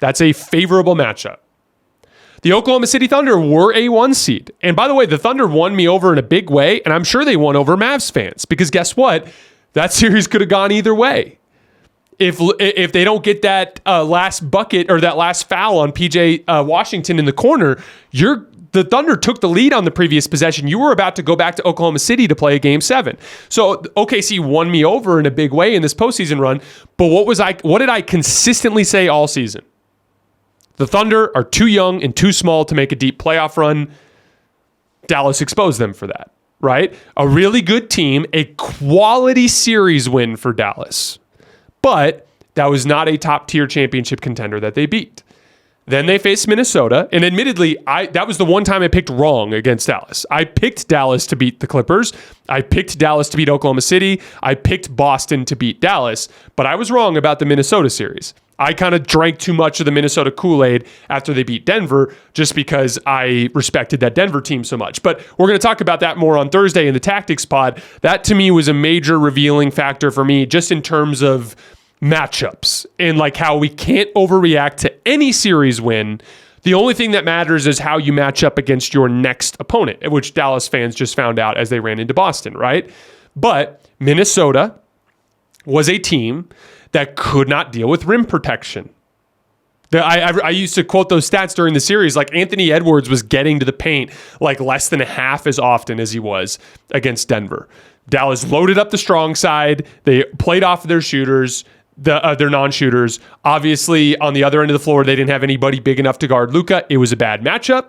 That's a favorable matchup. The Oklahoma City Thunder were a 1 seed. And by the way, the Thunder won me over in a big way, and I'm sure they won over Mavs fans, because guess what? That series could have gone either way. If they don't get that last bucket or that last foul on PJ Washington in the corner, the Thunder took the lead on the previous possession. You were about to go back to Oklahoma City to play a Game 7. So OKC won me over in a big way in this postseason run. But what did I consistently say all season? The Thunder are too young and too small to make a deep playoff run. Dallas exposed them for that, right? A really good team, a quality series win for Dallas. But that was not a top-tier championship contender that they beat. Then they faced Minnesota, and admittedly, that was the one time I picked wrong against Dallas. I picked Dallas to beat the Clippers. I picked Dallas to beat Oklahoma City. I picked Boston to beat Dallas, but I was wrong about the Minnesota series. I kind of drank too much of the Minnesota Kool-Aid after they beat Denver just because I respected that Denver team so much. But we're going to talk about that more on Thursday in the Tactics Pod. That, to me, was a major revealing factor for me just in terms of matchups and like how we can't overreact to any series win. The only thing that matters is how you match up against your next opponent, which Dallas fans just found out as they ran into Boston, right? But Minnesota was a team that could not deal with rim protection. I used to quote those stats during the series, like Anthony Edwards was getting to the paint like less than a half as often as he was against Denver. Dallas loaded up the strong side. They played off of their shooters, their non-shooters. Obviously, on the other end of the floor, they didn't have anybody big enough to guard Luka. It was a bad matchup.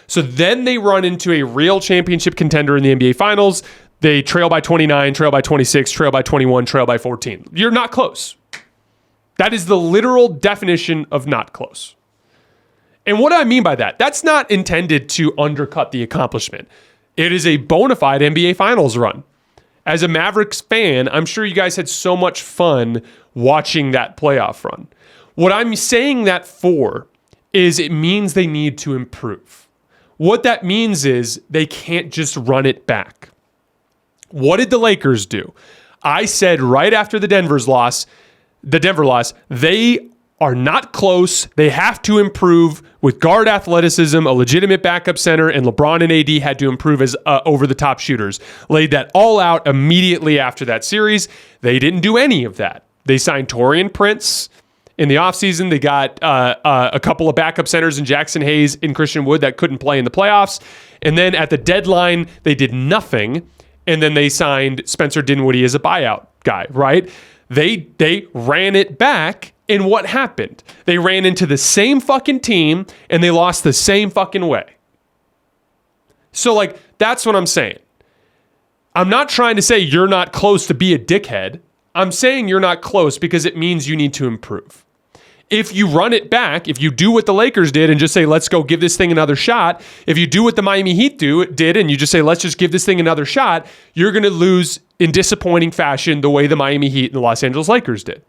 So then they run into a real championship contender in the NBA Finals. They trail by 29, trail by 26, trail by 21, trail by 14. You're not close. That is the literal definition of not close. And what do I mean by that? That's not intended to undercut the accomplishment. It is a bona fide NBA Finals run. As a Mavericks fan, I'm sure you guys had so much fun watching that playoff run. What I'm saying that for is it means they need to improve. What that means is they can't just run it back. What did the Lakers do? I said right after the Denver loss, they are not close. They have to improve with guard athleticism, a legitimate backup center, and LeBron and AD had to improve as over-the-top shooters. Laid that all out immediately after that series. They didn't do any of that. They signed Taurean Prince in the offseason. They got a couple of backup centers in Jackson Hayes and Christian Wood that couldn't play in the playoffs. And then at the deadline, they did nothing. And then they signed Spencer Dinwiddie as a buyout guy, right? They ran it back, and what happened? They ran into the same fucking team, and they lost the same fucking way. So, like, that's what I'm saying. I'm not trying to say you're not close to be a dickhead. I'm saying you're not close because it means you need to improve. If you run it back, if you do what the Lakers did and just say, let's go give this thing another shot, if you do what the Miami Heat did and you just say, let's just give this thing another shot, you're going to lose in disappointing fashion the way the Miami Heat and the Los Angeles Lakers did.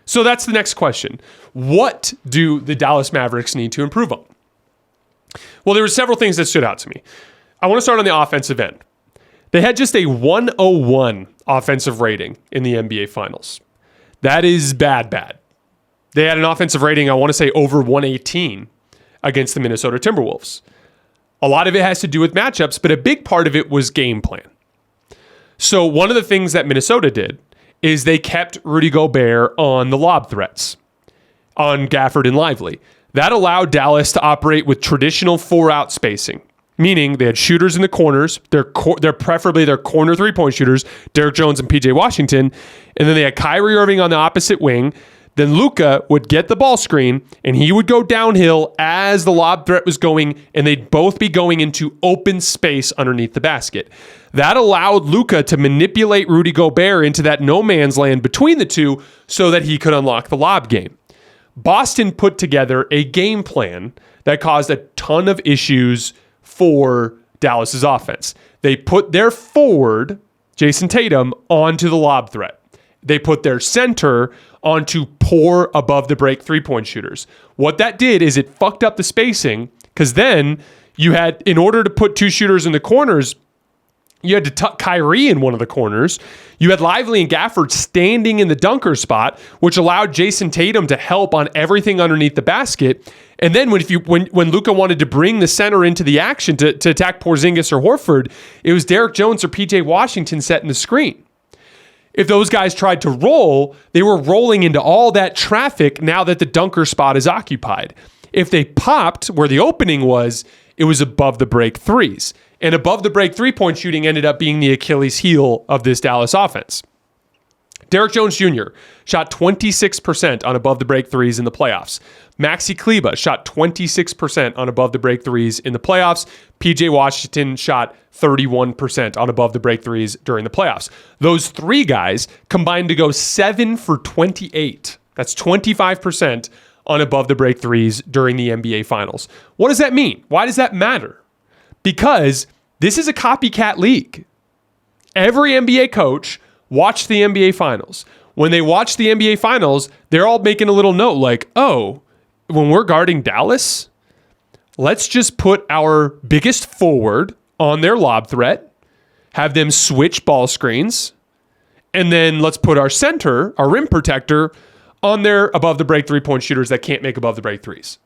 So that's the next question. What do the Dallas Mavericks need to improve on? Well, there were several things that stood out to me. I want to start on the offensive end. They had just a 101 offensive rating in the NBA Finals. That is bad. They had an offensive rating, I want to say, over 118 against the Minnesota Timberwolves. A lot of it has to do with matchups, but a big part of it was game plan. So one of the things that Minnesota did is they kept Rudy Gobert on the lob threats on Gafford and Lively. That allowed Dallas to operate with traditional 4-out spacing, meaning they had shooters in the corners. They're preferably their corner three-point shooters, Derrick Jones and PJ Washington, and then they had Kyrie Irving on the opposite wing. Then Luka would get the ball screen, and he would go downhill as the lob threat was going, and they'd both be going into open space underneath the basket. That allowed Luka to manipulate Rudy Gobert into that no man's land between the two so that he could unlock the lob game. Boston put together a game plan that caused a ton of issues for Dallas's offense. They put their forward, Jayson Tatum, onto the lob threat. They put their center onto poor above the break 3-point shooters. What that did is it fucked up the spacing, because then you had, in order to put two shooters in the corners, you had to tuck Kyrie in one of the corners. You had Lively and Gafford standing in the dunker spot, which allowed Jayson Tatum to help on everything underneath the basket. And then when Luka wanted to bring the center into the action to attack Porzingis or Horford, it was Derek Jones or PJ Washington setting the screen. If those guys tried to roll, they were rolling into all that traffic now that the dunker spot is occupied. If they popped where the opening was, it was above the break threes. And above the break 3-point shooting ended up being the Achilles heel of this Dallas offense. Derek Jones Jr. shot 26% on above the break threes in the playoffs. Maxi Kleber shot 26% on above the break threes in the playoffs. PJ Washington shot 31% on above the break threes during the playoffs. Those three guys combined to go 7 for 28. That's 25% on above the break threes during the NBA Finals. What does that mean? Why does that matter? Because this is a copycat league. Every NBA coach watched the NBA Finals. When they watch the NBA Finals, they're all making a little note like, oh, when we're guarding Dallas, let's just put our biggest forward on their lob threat, have them switch ball screens, and then let's put our center, our rim protector, on their above the break 3-point shooters that can't make above the break threes.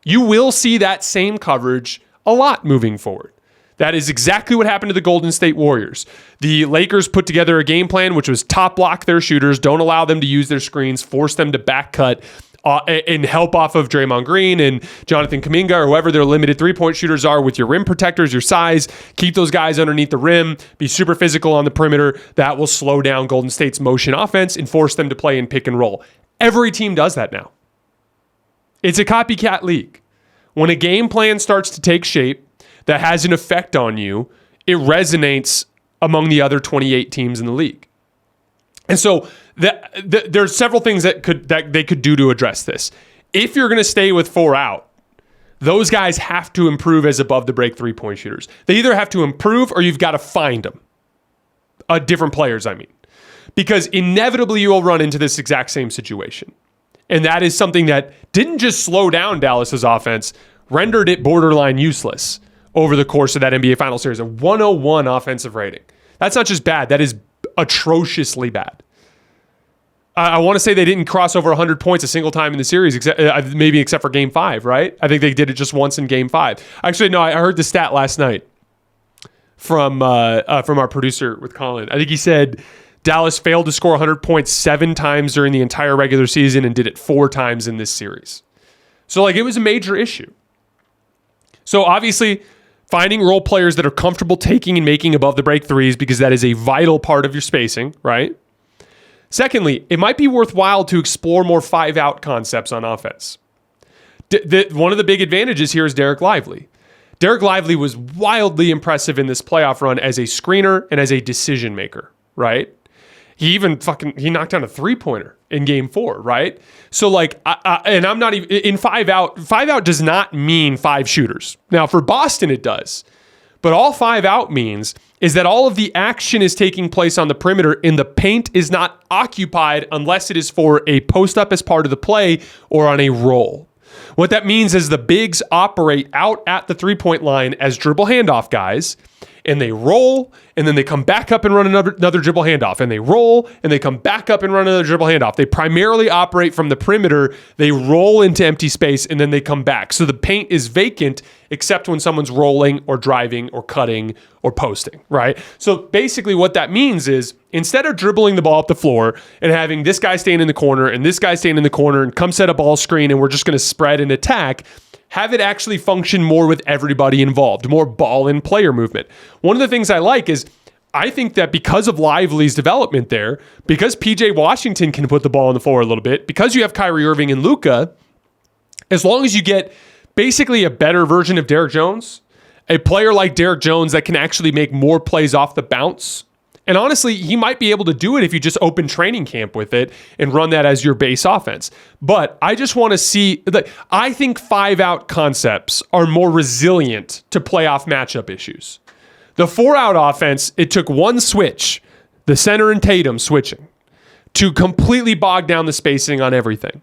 You will see that same coverage a lot moving forward. That is exactly what happened to the Golden State Warriors. The Lakers put together a game plan which was top block their shooters, don't allow them to use their screens, force them to back cut, and help off of Draymond Green and Jonathan Kuminga or whoever their limited 3-point shooters are with your rim protectors, your size. Keep those guys underneath the rim. Be super physical on the perimeter. That will slow down Golden State's motion offense and force them to play in pick and roll. Every team does that now. It's a copycat league. When a game plan starts to take shape that has an effect on you, it resonates among the other 28 teams in the league. And so there's several things that they could do to address this. If you're going to stay with 4 out, those guys have to improve as above the break 3-point shooters. They either have to improve or you've got to find them. Different players, I mean. Because inevitably you will run into this exact same situation. And that is something that didn't just slow down Dallas's offense, rendered it borderline useless over the course of that NBA Finals series. A 101 offensive rating. That's not just bad. That is atrociously bad. I want to say they didn't cross over 100 points a single time in the series, except for Game 5, right? I think they did it just once in Game 5. Actually, no, I heard the stat last night from our producer with Colin. I think he said Dallas failed to score 100 points 7 times during the entire regular season and did it 4 times in this series. So, it was a major issue. So, obviously, finding role players that are comfortable taking and making above the break threes, because that is a vital part of your spacing, right? Secondly, it might be worthwhile to explore more 5-out concepts on offense. One of the big advantages here is Derek Lively. Derek Lively was wildly impressive in this playoff run as a screener and as a decision maker, right? He even he knocked down a 3-pointer in Game 4, right? So and I'm not even in 5-out. 5-out does not mean 5 shooters. Now for Boston it does, but all 5-out means is that all of the action is taking place on the perimeter and the paint is not occupied unless it is for a post up as part of the play or on a roll. What that means is the bigs operate out at the 3-point line as dribble handoff guys, and they roll, and then they come back up and run another dribble handoff, and they roll, and they come back up and run another dribble handoff. They primarily operate from the perimeter. They roll into empty space, and then they come back. So the paint is vacant except when someone's rolling or driving or cutting or posting, right? So basically what that means is instead of dribbling the ball up the floor and having this guy stand in the corner and this guy stand in the corner and come set a ball screen and we're just going to spread and attack, have it actually function more with everybody involved, more ball and player movement. One of the things I like is I think that because of Lively's development there, because PJ Washington can put the ball on the floor a little bit, because you have Kyrie Irving and Luka, as long as you get basically a better version of Derek Jones, a player like Derek Jones that can actually make more plays off the bounce And honestly, he might be able to do it if you just open training camp with it and run that as your base offense. But I just want to see that. I think 5-out concepts are more resilient to playoff matchup issues. The 4-out offense, it took one switch, the center and Tatum switching, to completely bog down the spacing on everything.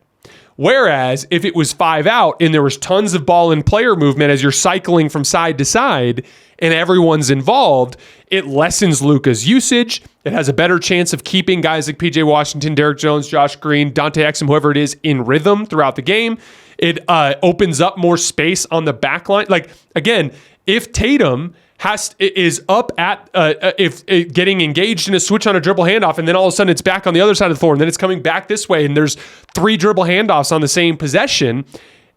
Whereas if it was 5-out and there was tons of ball and player movement as you're cycling from side to side and everyone's involved, it lessens Luka's usage. It has a better chance of keeping guys like PJ Washington, Derek Jones, Josh Green, Dante Exum, whoever it is, in rhythm throughout the game. It opens up more space on the back line. Like, again, if Tatum is up at getting engaged in a switch on a dribble handoff, and then all of a sudden it's back on the other side of the floor, and then it's coming back this way, and there's 3 dribble handoffs on the same possession,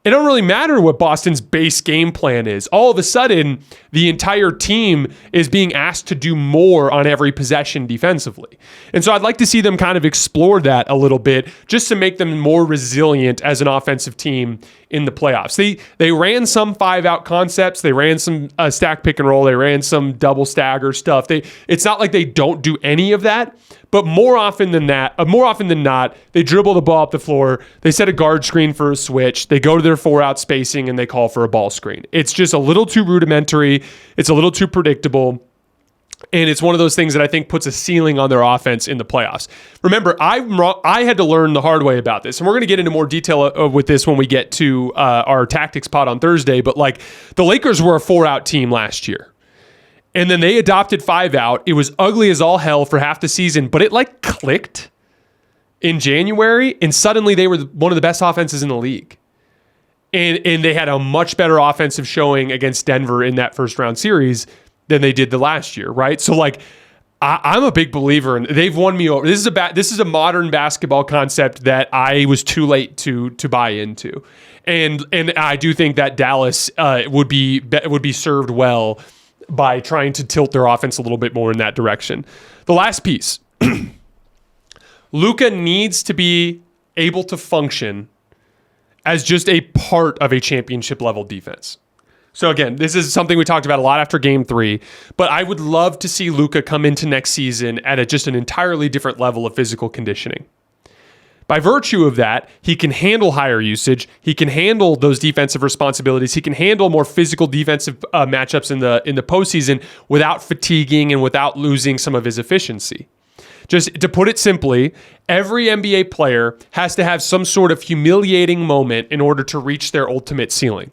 it don't really matter what Boston's base game plan is. All of a sudden, the entire team is being asked to do more on every possession defensively. And so I'd like to see them kind of explore that a little bit just to make them more resilient as an offensive team in the playoffs. They ran some 5-out concepts. They ran some stack pick and roll. They ran some double stagger stuff. It's not like they don't do any of that, but more often than not, they dribble the ball up the floor. They set a guard screen for a switch. They go to their 4-out spacing and they call for a ball screen. It's just a little too rudimentary. It's a little too predictable. And it's one of those things that I think puts a ceiling on their offense in the playoffs. Remember, I had to learn the hard way about this, and we're going to get into more detail with this when we get to our tactics pod on Thursday. But like, the Lakers were a 4-out team last year. And then they adopted 5-out. It was ugly as all hell for half the season, but it like clicked in January, and suddenly they were one of the best offenses in the league. And they had a much better offensive showing against Denver in that first round series than they did the last year, right? So like, I'm a big believer, and they've won me over. This is a modern basketball concept that I was too late to buy into, and I do think that Dallas would be served well by trying to tilt their offense a little bit more in that direction. The last piece, Luka needs to be able to function as just a part of a championship level defense. So again, this is something we talked about a lot after Game 3, but I would love to see Luka come into next season at just an entirely different level of physical conditioning. By virtue of that, he can handle higher usage. He can handle those defensive responsibilities. He can handle more physical defensive matchups in the postseason without fatiguing and without losing some of his efficiency. Just to put it simply, every NBA player has to have some sort of humiliating moment in order to reach their ultimate ceiling.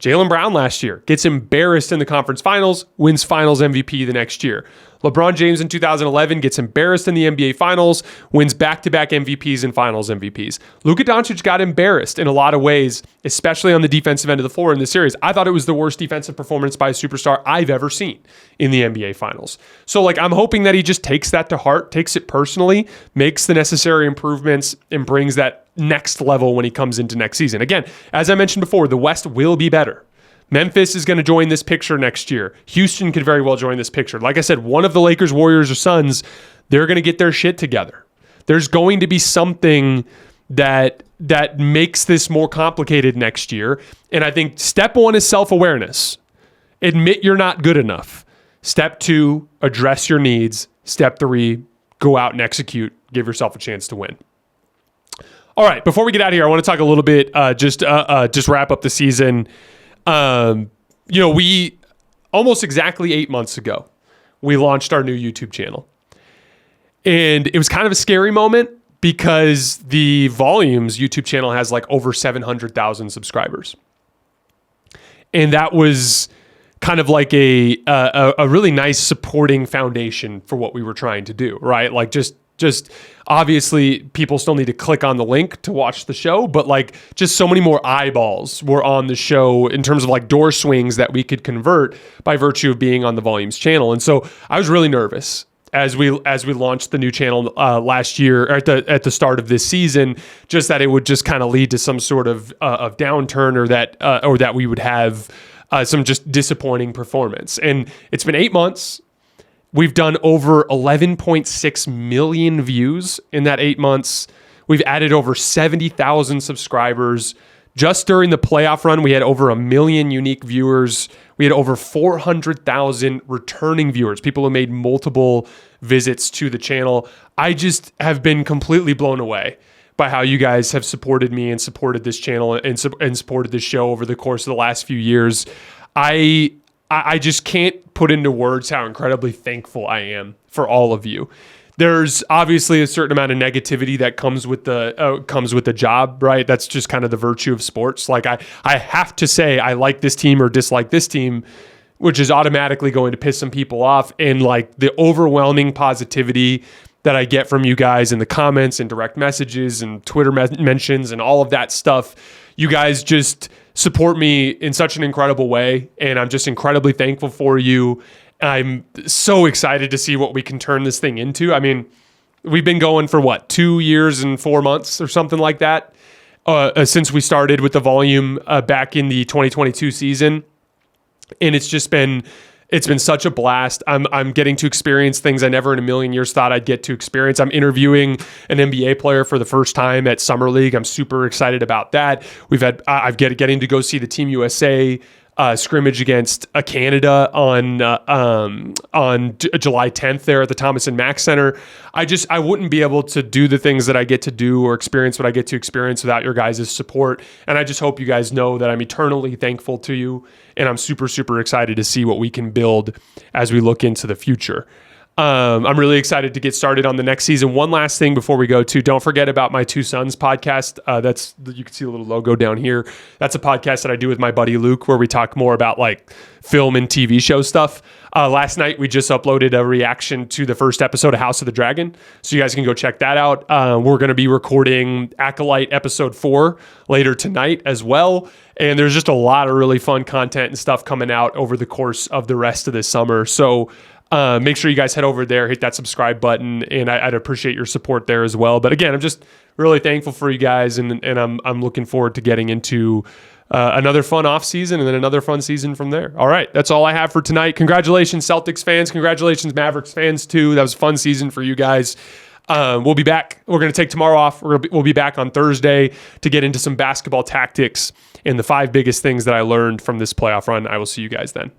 Jaylen Brown last year gets embarrassed in the conference finals, wins finals MVP the next year. LeBron James in 2011 gets embarrassed in the NBA finals, wins back-to-back MVPs and finals MVPs. Luka Doncic got embarrassed in a lot of ways, especially on the defensive end of the floor in the series. I thought it was the worst defensive performance by a superstar I've ever seen in the NBA finals. So like, I'm hoping that he just takes that to heart, takes it personally, makes the necessary improvements, and brings that next level when he comes into next season. Again, as I mentioned before, the West will be better. Memphis is going to join this picture next year. Houston could very well join this picture. Like I said, one of the Lakers, Warriors, or Suns, they're going to get their shit together. There's going to be something that makes this more complicated next year. And I think step 1 is self-awareness. Admit you're not good enough. Step 2, address your needs. Step 3, go out and execute. Give yourself a chance to win. All right, before we get out of here, I want to talk a little bit, just wrap up the season. We almost exactly 8 months ago, we launched our new YouTube channel. And it was kind of a scary moment because the Volumes YouTube channel has like over 700,000 subscribers. And that was kind of like a really nice supporting foundation for what we were trying to do, right? Like just obviously people still need to click on the link to watch the show, but like just so many more eyeballs were on the show in terms of like door swings that we could convert by virtue of being on the Volumes channel. And so I was really nervous as we launched the new channel last year, or at the start of this season, just that it would just kind of lead to some sort of downturn, or that we would have some just disappointing performance. And it's been 8 months. We've done over 11.6 million views in that 8 months. We've added over 70,000 subscribers. Just during the playoff run, we had over 1 million unique viewers. We had over 400,000 returning viewers, people who made multiple visits to the channel. I just have been completely blown away by how you guys have supported me and supported this channel and supported this show over the course of the last few years. I just can't put into words how incredibly thankful I am for all of you. There's obviously a certain amount of negativity that comes with the job, right? That's just kind of the virtue of sports. Like I have to say I like this team or dislike this team, which is automatically going to piss some people off. And like the overwhelming positivity that I get from you guys in the comments and direct messages and Twitter mentions and all of that stuff, you guys just support me in such an incredible way. And I'm just incredibly thankful for you. I'm so excited to see what we can turn this thing into. I mean, we've been going for 2 years and 4 months or something like that since we started with the volume back in the 2022 season. And it's been such a blast. I'm getting to experience things I never in a million years thought I'd get to experience. I'm interviewing an NBA player for the first time at Summer League. I'm super excited about that. I'm getting to go see the Team USA scrimmage against Canada on July 10th there at the Thomas and Mack Center. I wouldn't be able to do the things that I get to do or experience what I get to experience without your guys' support. And I just hope you guys know that I'm eternally thankful to you. And I'm super, super excited to see what we can build as we look into the future. I'm really excited to get started on the next season. One last thing before we go to, don't forget about my Two Sons podcast. You can see the little logo down here. That's a podcast that I do with my buddy Luke, where we talk more about like film and TV show stuff. Last night, we just uploaded a reaction to the first episode of House of the Dragon. So you guys can go check that out. We're going to be recording Acolyte episode 4 later tonight as well. And there's just a lot of really fun content and stuff coming out over the course of the rest of this summer. So make sure you guys head over there, hit that subscribe button, and I'd appreciate your support there as well. But again, I'm just really thankful for you guys, and I'm looking forward to getting into another fun off season and then another fun season from there. All right, that's all I have for tonight. Congratulations, Celtics fans. Congratulations, Mavericks fans too. That was a fun season for you guys. We'll be back. We're going to take tomorrow off. We'll be back on Thursday to get into some basketball tactics and the 5 biggest things that I learned from this playoff run. I will see you guys then.